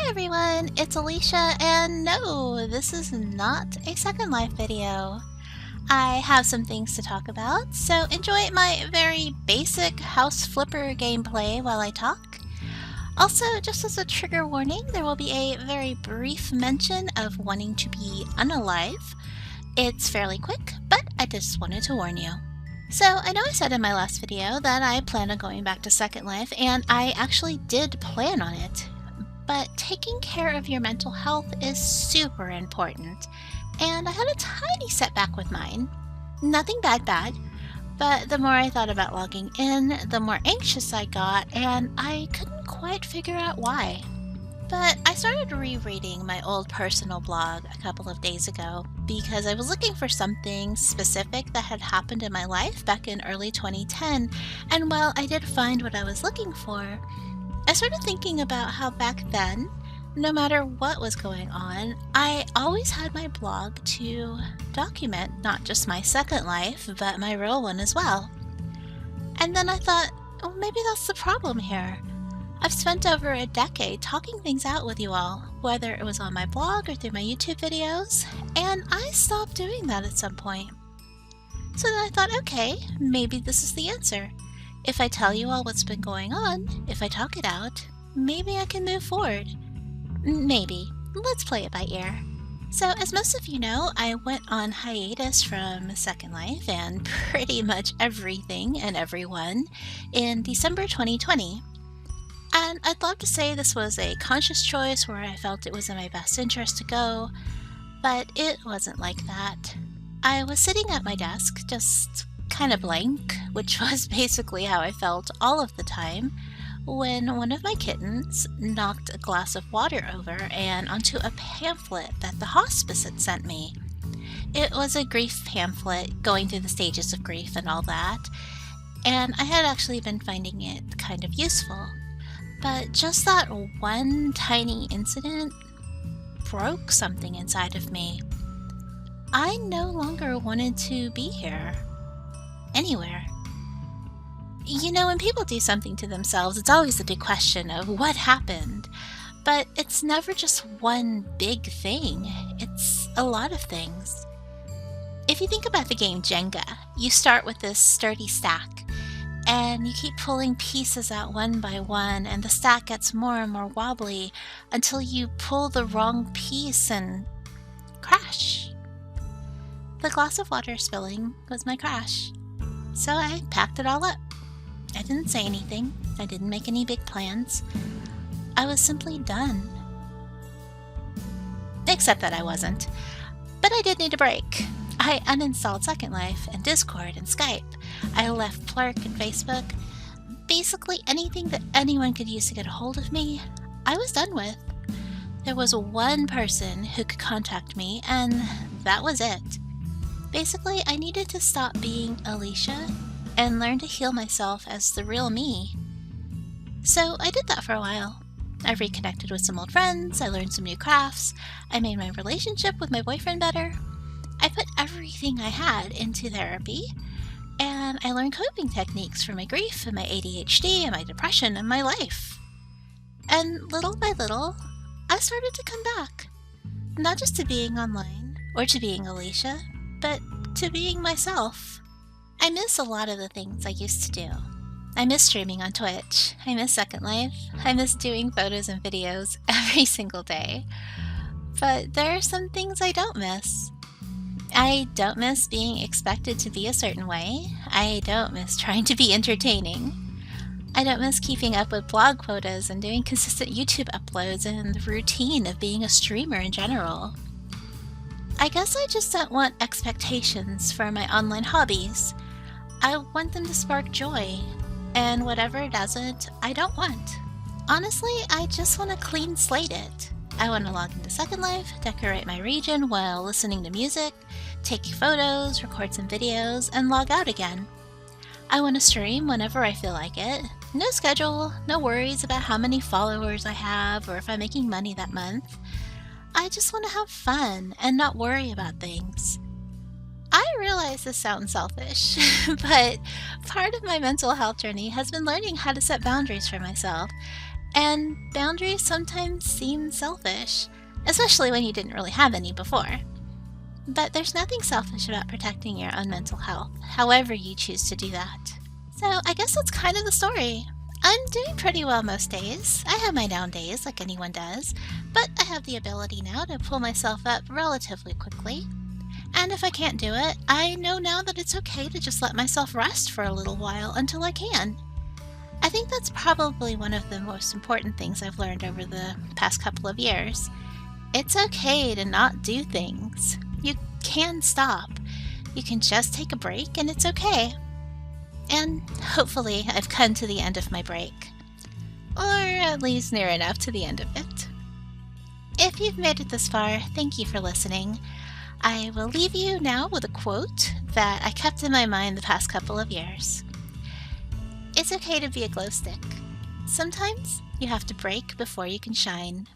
Hi everyone, it's Alicia, and no, this is not a Second Life video. I have some things to talk about, so enjoy my very basic house flipper gameplay while I talk. Also, just as a trigger warning, there will be a very brief mention of wanting to be unalive. It's fairly quick, but I just wanted to warn you. So, I know I said in my last video that I plan on going back to Second Life, and I actually did plan on it. But taking care of your mental health is super important, and I had a tiny setback with mine. Nothing bad, but the more I thought about logging in, the more anxious I got, and I couldn't quite figure out why. But I started rereading my old personal blog a couple of days ago because I was looking for something specific that had happened in my life back in early 2010, and while I did find what I was looking for, I started thinking about how back then, no matter what was going on, I always had my blog to document not just my second life, but my real one as well. And then I thought, oh, maybe that's the problem here. I've spent over a decade talking things out with you all, whether it was on my blog or through my YouTube videos, and I stopped doing that at some point. So then I thought, okay, maybe this is the answer. If I tell you all what's been going on, if I talk it out, maybe I can move forward. Maybe. Let's play it by ear. So, as most of you know, I went on hiatus from Second Life and pretty much everything and everyone in December 2020. And I'd love to say this was a conscious choice where I felt it was in my best interest to go, but it wasn't like that. I was sitting at my desk, just kind of blank, which was basically how I felt all of the time, when one of my kittens knocked a glass of water over and onto a pamphlet that the hospice had sent me. It was a grief pamphlet going through the stages of grief and all that, and I had actually been finding it kind of useful. But just that one tiny incident broke something inside of me. I no longer wanted to be here. Anywhere. You know, when people do something to themselves, it's always the big question of what happened. But it's never just one big thing. It's a lot of things. If you think about the game Jenga, you start with this sturdy stack, and you keep pulling pieces out one by one, and the stack gets more and more wobbly until you pull the wrong piece and crash. The glass of water spilling was my crash. So I packed it all up. I didn't say anything. I didn't make any big plans. I was simply done. Except that I wasn't. But I did need a break. I uninstalled Second Life and Discord and Skype. I left Plurk and Facebook. Basically anything that anyone could use to get a hold of me, I was done with. There was one person who could contact me, and that was it. Basically, I needed to stop being Alicia and learn to heal myself as the real me. So I did that for a while. I reconnected with some old friends, I learned some new crafts, I made my relationship with my boyfriend better. I put everything I had into therapy, and I learned coping techniques for my grief and my ADHD and my depression and my life. And little by little, I started to come back. Not just to being online or to being Alicia, but to being myself. I miss a lot of the things I used to do. I miss streaming on Twitch. I miss Second Life. I miss doing photos and videos every single day. But there are some things I don't miss. I don't miss being expected to be a certain way. I don't miss trying to be entertaining. I don't miss keeping up with blog quotas and doing consistent YouTube uploads and the routine of being a streamer in general. I guess I just don't want expectations for my online hobbies. I want them to spark joy, and whatever doesn't, I don't want. Honestly, I just want to clean slate it. I want to log into Second Life, decorate my region while listening to music, take photos, record some videos, and log out again. I want to stream whenever I feel like it. No schedule, no worries about how many followers I have or if I'm making money that month. I just want to have fun and not worry about things. I realize this sounds selfish, but part of my mental health journey has been learning how to set boundaries for myself And boundaries sometimes seem selfish, especially when you didn't really have any before. But there's nothing selfish about protecting your own mental health, however you choose to do that. So I guess that's kind of the story. I'm doing pretty well most days. I have my down days like anyone does, but I have the ability now to pull myself up relatively quickly. And if I can't do it, I know now that it's okay to just let myself rest for a little while until I can. I think that's probably one of the most important things I've learned over the past couple of years. It's okay to not do things. You can stop. You can just take a break and it's okay. And hopefully I've come to the end of my break. Or at least near enough to the end of it. If you've made it this far, thank you for listening. I will leave you now with a quote that I kept in my mind the past couple of years. It's okay to be a glow stick. Sometimes you have to break before you can shine.